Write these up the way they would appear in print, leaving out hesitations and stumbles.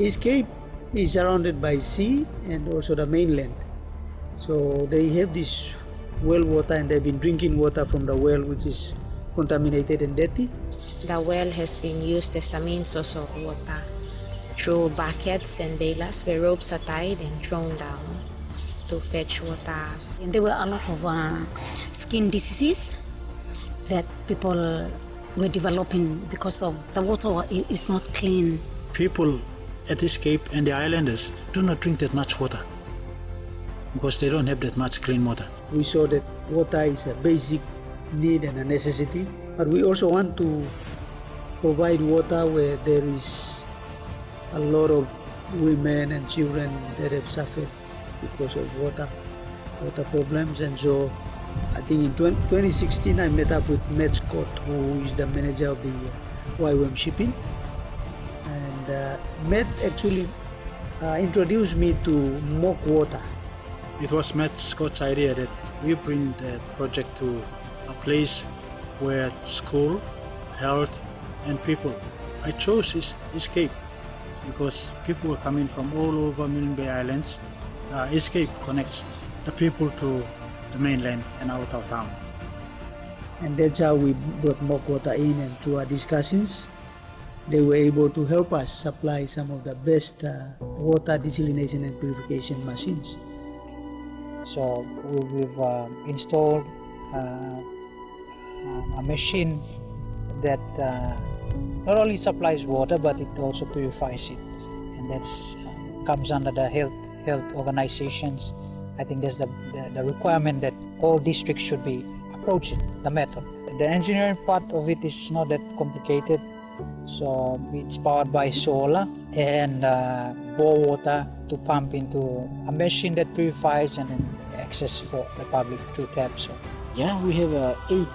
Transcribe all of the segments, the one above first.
Escape is surrounded by sea and also the mainland. So they have this well water and they've been drinking water from the well, which is contaminated and dirty. The well has been used as the main source of water through buckets and balas where ropes are tied and thrown down to fetch water. And there were a lot of skin diseases that people were developing because of the water is not clean. People at this Cape and the islanders do not drink that much water because they don't have that much clean water. We saw that water is a basic need and a necessity, but we also want to provide water where there is a lot of women and children that have suffered because of water problems. And so I think in 2016 I met up with Matt Scott, who is the manager of the YWAM shipping, and Matt actually introduced me to Moerk Water. It was Matt Scott's idea that we bring the project to a place where school, health and people. I chose Escape because people were coming from all over Milne Bay Islands. Escape connects the people to the mainland and out of town. And that's how we brought Moerk Water in, and through our discussions they were able to help us supply some of the best water desalination and purification machines. So we've installed a machine that not only supplies water but it also purifies it, and that's comes under the health organizations. I think that's the requirement that all districts should be approaching the method. The engineering part of it is not that complicated, so it's powered by solar and bore water to pump into a machine that purifies and then access for the public through taps. So. Yeah, we have 8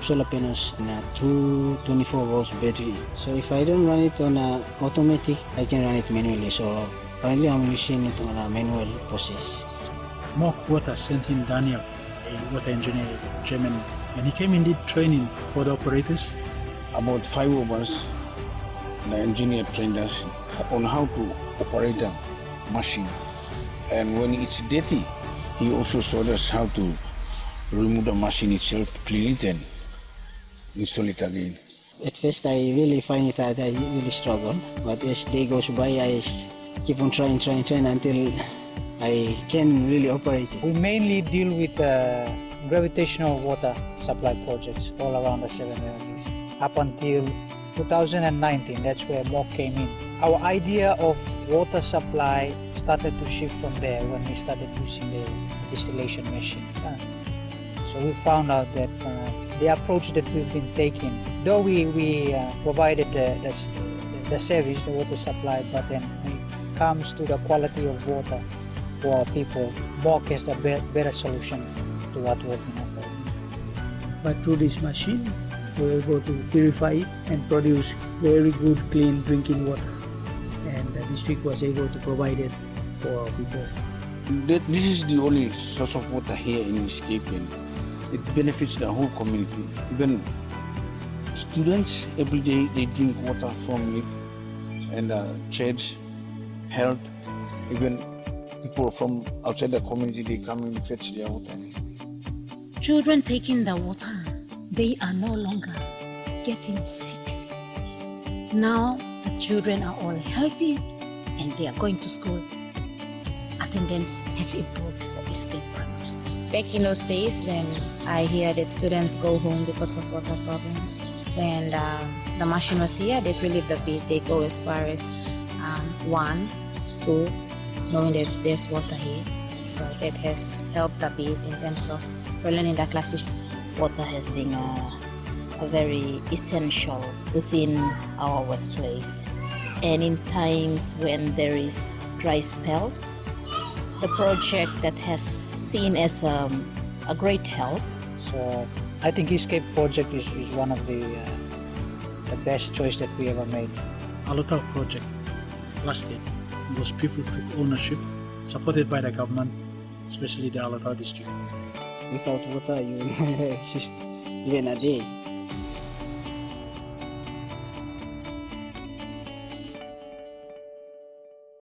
solar panels and 2 24 volts battery. So if I don't run it on automatic, I can run it manually. So currently I'm using it on a manual process. Moerk Water sent in Daniel, a water engineer, German, and he came and did training for the operators. About 5 of us, the engineer trained us on how to operate the machine. And when it's dirty, he also showed us how to remove the machine itself, clean it and install it again. At first I really find it that I really struggle, but as day goes by I keep on trying until I can really operate it. We mainly deal with gravitational water supply projects all around the 7 villages. Up until 2019, that's where Moerk came in. Our idea of water supply started to shift from there when we started using the distillation machines. So we found out that the approach that we've been taking, though we provided the service, the water supply, but then when it comes to the quality of water for our people, Moerk is the better solution to what we've been offering. But through this machine, we're able to purify it and produce very good, clean drinking water. And the district was able to provide it for our people. This is the only source of water here in Escape, and it benefits the whole community. Even students, every day they drink water from it, and church, health, even people from outside the community, they come and fetch their water. Children taking the water, they are no longer getting sick. Now the children are all healthy and they are going to school. Attendance has improved for Escape Primary School. Back in those days when I hear that students go home because of water problems, when the machine was here, they relieve the beat. They go as far as 1, 2, knowing that there's water here. So that has helped a bit in terms of learning the classes. Water has been a very essential within our workplace. And in times when there is dry spells, the project that has seen as a great help. So I think Escape project is one of the best choice that we ever made. Alota project lasted because people took ownership, supported by the government, especially the Alota district. Without water, you will never exist even a day.